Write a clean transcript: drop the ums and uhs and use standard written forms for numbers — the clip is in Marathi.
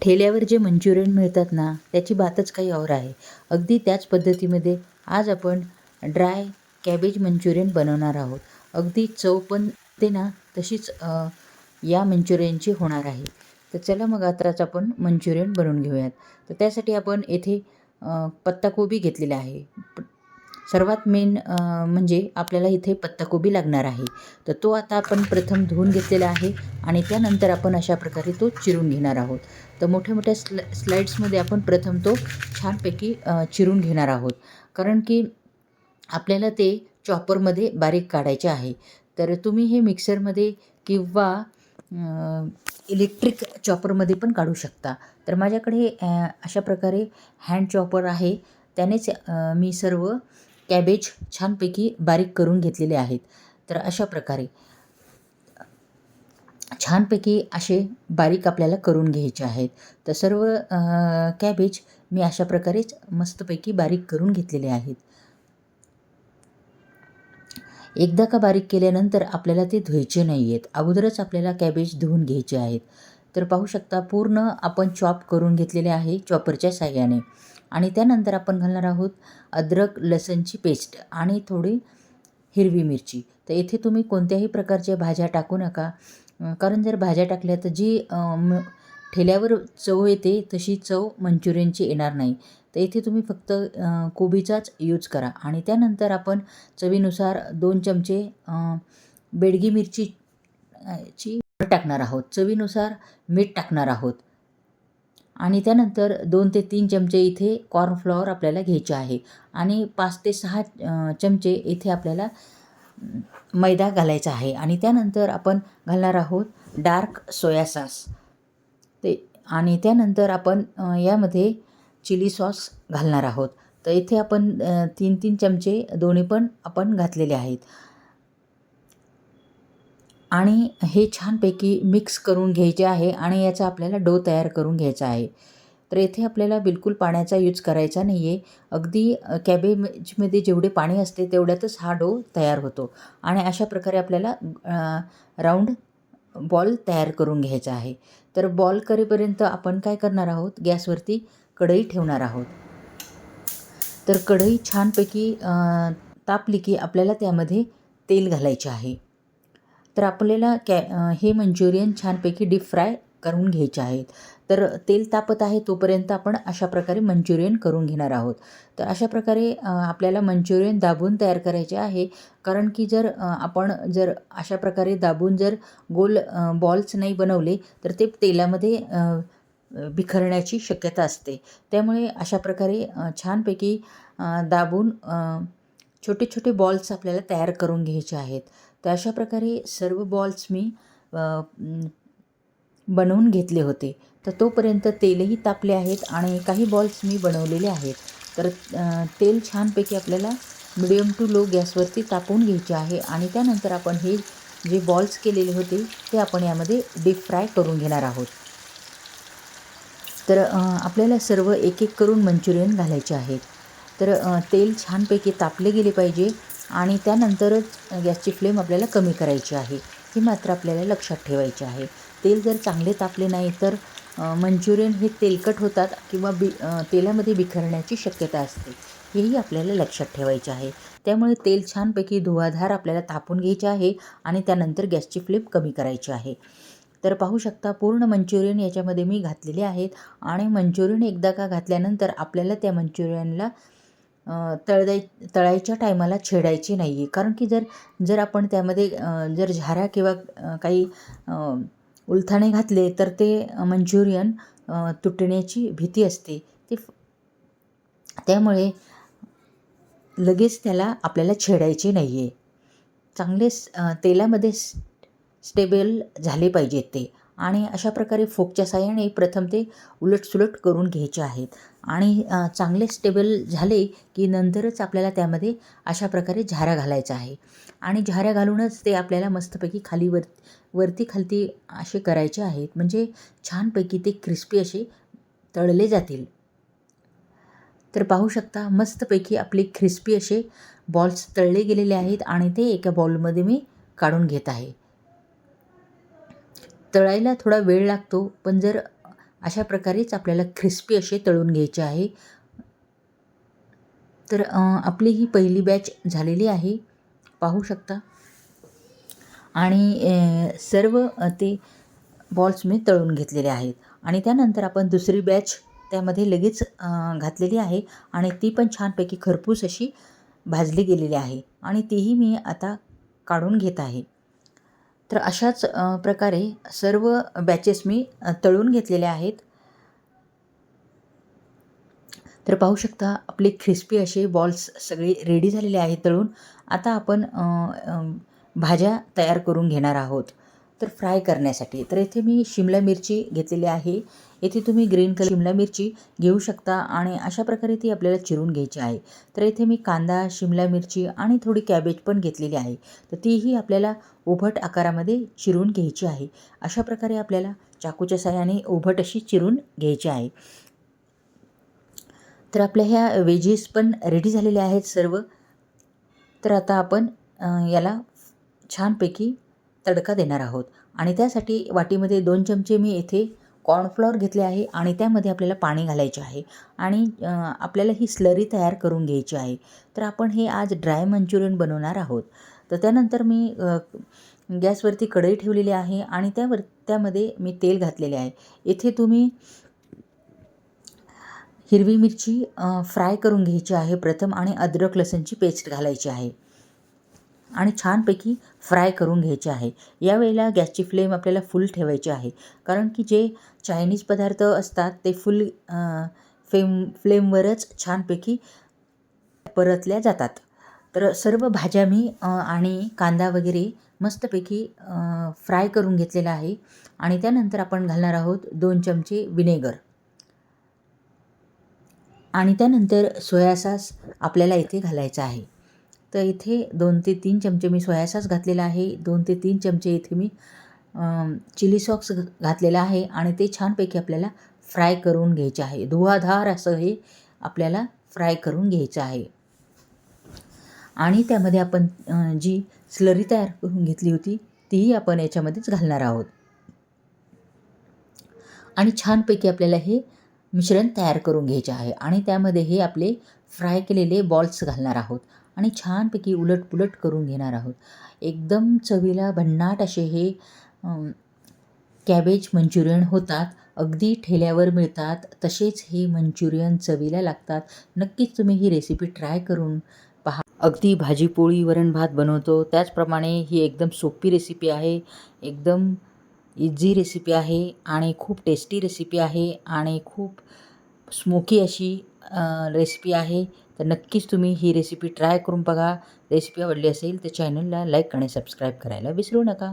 ठेल्यावर जे मंचुरियन मिळतात ना, त्याची बातच काही और आहे. अगदी त्याच पद्धतीमध्ये आज आपण ड्राय कॅबेज मंचुरियन बनवणार आहोत. अगदी चव पण ते ना तशीच या मंचुरियनची होणार आहे. तर चला मग आताच आपण मंचुरियन बनवून घेऊयात. तर त्यासाठी आपण येथे पत्ताकोबी घेतलेला आहे. सर्वात मेन म्हणजे आपल्याला इथे पत्ताकोबी लागणार आहे. तर तो आता आपण प्रथम धुवून घेतलेला आहे आणि त्यानंतर आपण अशा प्रकारे तो चिरून घेणार आहोत. तर मोठ्या-मोठ्या स्लाइड्समध्ये आपण प्रथम तो छानपैकी चिरून घेणार आहोत. कारण की आपल्याला ते चॉपरमध्ये बारीक काढायचे आहे. तर तुम्ही हे मिक्सरमध्ये किंवा इलेक्ट्रिक चॉपरमध्ये पण काढू शकता. तर माझ्याकडे अशा प्रकारे हँड चॉपर आहे. त्यानेच मी सर्व कॅबेज छानपैकी बारीक करून घेतलेले आहेत. तर अशा प्रकारे छानपैकी असे बारीक आपल्याला करून घ्यायचे आहेत. तर सर्व कॅबेज मी अशा प्रकारेच मस्तपैकी बारीक करून घेतलेले आहेत. एकदा का बारीक केल्यानंतर आपल्याला ते धुवायचे नाही आहेत. अगोदरच आपल्याला कॅबेज धुवून घ्यायचे आहेत. तर पाहू शकता पूर्ण आपण चॉप करून घेतलेले आहे चॉपरच्या साहाय्याने. आणि त्यानंतर आपण घालणार आहोत अद्रक लसूणची पेस्ट आणि थोडी हिरवी मिरची. तर इथे तुम्ही कोणत्याही प्रकारच्या भाज्या टाकू नका. कारण जर भाज्या टाकल्या तर जी ठेल्यावर चव येते तशी चव मंचुरियनची येणार नाही. तर इथे तुम्ही फक्त कोबीचाच यूज करा. आणि त्यानंतर आपण चवीनुसार 2 चमचे बेडगी मिरची ची टाकणार आहोत. चवीनुसार मीठ टाकणार आहोत. आणि त्यानंतर 2 ते 3 चमचे इथे कॉर्नफ्लॉवर आपल्याला घ्यायचे आहे. आणि 5 ते 6 चमचे इथे आपल्याला मैदा घालायचा आहे. आणि त्यानंतर आपण घालणार आहोत डार्क सोया सॉस. आणि त्यानंतर आपण यामध्ये चिली सॉस घालणार आहोत. तर इथे आपण 3-3 चमचे दोन्ही पण आपण घातलेले आहेत. आणि हे छानपैकी मिक्स करून घ्यायचे आहे आणि याचा आपल्याला डो तयार करून घ्यायचा आहे. तर येथे आपल्याला बिलकुल पाण्याचा यूज करायचा नाही आहे. अगदी कॅबेजमध्ये जेवढे पाणी असते तेवढ्यातच हा डो तयार होतो. आणि अशा प्रकारे आपल्याला राऊंड बॉल तयार करून घ्यायचा आहे. तर बॉल करेपर्यंत आपण काय करणार आहोत, गॅसवरती कढई ठेवणार आहोत. तर कढई छानपैकी तापली की आपल्याला त्यामध्ये तेल घालायचे आहे. तर आपल्याला हे मंचुरियन छानपैकी डीप फ्राय करून घ्यायचे आहेत. तर तेल तापत आहे तोपर्यंत आपण अशा प्रकारे मंचुरियन करून घेणार आहोत. तर अशा प्रकारे आपल्याला मंचुरियन दाबून तयार करायचे आहे. कारण की आपण जर अशा प्रकारे दाबून जर गोल बॉल्स नाही बनवले तर ते तेलामध्ये बिखरण्याची शक्यता असते. त्यामुळे अशा प्रकारे छानपैकी दाबून छोटे छोटे बॉल्स आपल्याला तयार करून घ्यायचे आहेत. तर अशा प्रकारे सर्व बॉल्स मी बनवून घेतले होते. तर तोपर्यंत तेलही तापले आहेत आणि काही बॉल्स मी बनवलेले आहेत. तर तेल छानपैकी आपल्याला मिडियम टू लो गॅसवरती तापवून घ्यायचे आहे. आणि त्यानंतर आपण हे जे बॉल्स केलेले होते ते आपण यामध्ये डीप फ्राय करून घेणार आहोत. तर आपल्याला सर्व एक एक करून मंचुरियन घालायचे आहेत. तर तेल छानपैकी तापले गेले पाहिजे आणि त्यानंतरच गॅसची फ्लेम आपल्याला कमी करायची आहे. हे मात्र आपल्याला लक्षात ठेवायचे आहे. तेल जर चांगले तापले नाही तर मंचुरियन हे तेलकट होतात किंवा तेलामध्ये बिखरण्याची शक्यता असते. हेही आपल्याला लक्षात ठेवायचे आहे. त्यामुळे तेल छानपैकी धुवाधार आपल्याला तापून घ्यायचे आहे आणि त्यानंतर गॅसची फ्लेम कमी करायची आहे. तर पाहू शकता पूर्ण मंचुरियन याच्यामध्ये मी घातलेले आहेत. आणि मंचुरियन एकदा का घातल्यानंतर आपल्याला त्या मंचुरियनला तळायच्या टायमाला छेडायची नाही आहे. कारण की जर आपण त्यामध्ये जर झाऱ्या किंवा काही उलथाणे घातले तर ते मंचुरियन तुटण्याची भीती असते. त्यामुळे लगेच त्याला आपल्याला छेडायचे नाही आहे. चांगले तेलामध्ये स्टेबल झाले पाहिजेत ते. आणि अशा प्रकारे फोकच्या साहाय्याने प्रथम ते उलटसुलट करून घ्यायचे आहेत. आणि चांगले स्टेबल झाले की नंतरच आपल्याला त्यामध्ये अशा प्रकारे झाऱ्या घालायचा आहे. आणि झाऱ्या घालूनच ते आपल्याला मस्तपैकी वरती खालती असे करायचे आहेत. म्हणजे छानपैकी ते क्रिस्पी असे तळले जातील. तर पाहू शकता मस्तपैकी आपले क्रिस्पी असे बॉल्स तळले गेलेले आहेत आणि ते एका बाउलमध्ये मी काढून घेत आहे. तळायला थोडा वेळ लागतो, पण जर अशा प्रकारेच आपल्याला क्रिस्पी असे तळून घ्यायचे आहे. तर आपली ही पहिली बॅच झालेली आहे, पाहू शकता. आणि सर्व ते बॉल्स मी तळून घेतलेले आहेत. आणि त्यानंतर आपण दुसरी बॅच त्यामध्ये लगेच घातलेली आहे आणि ती पण छानपैकी खरपूस अशी भाजली गेलेली आहे आणि तीही मी आता काढून घेत आहे. तर अशाच प्रकारे सर्व बॅचेस मी तळून घेतलेल्या आहेत. तर पाहू शकता आपले क्रिस्पी असे बॉल्स सगळे रेडी झालेले आहेत तळून. आता आपण भाज्या तयार करून घेणार आहोत. तर फ्राय करण्यासाठी तर इथे मी शिमला मिरची घेतलेली आहे. इथे तुम्ही ग्रीन कलर शिमला मिरची घेऊ शकता आणि अशा प्रकारे ती आपल्याला चिरून घ्यायची आहे. तर इथे मी कांदा, शिमला मिरची आणि थोडी कॅबेज पण घेतलेली आहे. तर तीही आपल्याला उभट आकारामध्ये चिरून घ्यायची आहे. अशा प्रकारे आपल्याला चाकूच्या साहाय्याने उभट अशी चिरून घ्यायची आहे. तर आपल्या ह्या वेजीस पण रेडी झालेल्या आहेत सर्व. तर आता आपण याला छानपैकी तडका देणार आहोत आणि त्यासाठी वाटीमध्ये 2 चमचे मी येथे कॉर्नफ्लॉवर घेतले आहे आणि त्यामध्ये आपल्याला पाणी घालायचे आहे आणि आपल्याला ही स्लरी तयार करून घ्यायची आहे. तर आपण हे आज ड्राय मंचुरियन बनवणार आहोत. तर त्यानंतर मी गॅसवरती कढई ठेवलेली आहे आणि त्यामध्ये मी तेल घातलेले आहे. इथे तुम्ही हिरवी मिरची फ्राय करून घ्यायची आहे प्रथम आणि अद्रक लसूणची पेस्ट घालायची आहे आणि छानपैकी फ्राय करून घ्यायचे आहे. यावेळेला गॅसची फ्लेम आपल्याला फुल ठेवायची आहे, कारण की जे चायनीज पदार्थ असतात ते फुल फ्लेमवरच छानपैकी परतल्या जातात. तर सर्व भाज्या मी आणि कांदा वगैरे मस्तपैकी फ्राय करून घेतलेला आहे आणि त्यानंतर आपण घालणार आहोत 2 चमचे विनेगर आणि त्यानंतर सोया सॉस आपल्याला इथे घालायचा आहे. तर इथे 2 ते 3 चमचे मी सोया सॉस घातलेला आहे. 2 ते 3 चमचे इथे मी चिली सॉस घातलेला आहे आणि ते छानपैकी आपल्याला फ्राय करून घ्यायचे आहे. धुवाधार असं हे आपल्याला फ्राय करून घ्यायचं आहे. आणि त्यामध्ये आपण जी स्लरी तयार करून घेतली होती तीही आपण याच्यामध्येच घालणार आहोत आणि छानपैकी आपल्याला हे मिश्रण तयार करून घ्यायचे आहे आणि त्यामध्ये हे आपले फ्राय केलेले बॉल्स घालणार आहोत आणि छानपैकी उलटपुलट करून घेणार आहोत. एकदम चवीला भन्नाट असे हे कॅबेज मंचुरियन होतात. अगदी ठेल्यावर मिळतात तसेच हे मंचुरियन चवीला लागतात. नक्कीच तुम्ही ही रेसिपी ट्राय करून पहा. अगदी भाजीपोळी वरण भात बनवतो त्याचप्रमाणे ही एकदम सोपी रेसिपी आहे. एकदम इझी रेसिपी आहे आणि खूप टेस्टी रेसिपी आहे आणि खूप स्मोकी अशी रेसिपी आहे. तर नक्कीच तुम्ही ही रेसिपी ट्राय करून बघा. रेसिपी आवडली असेल तर चॅनलला लाईक आणि सबस्क्राईब करायला विसरू नका.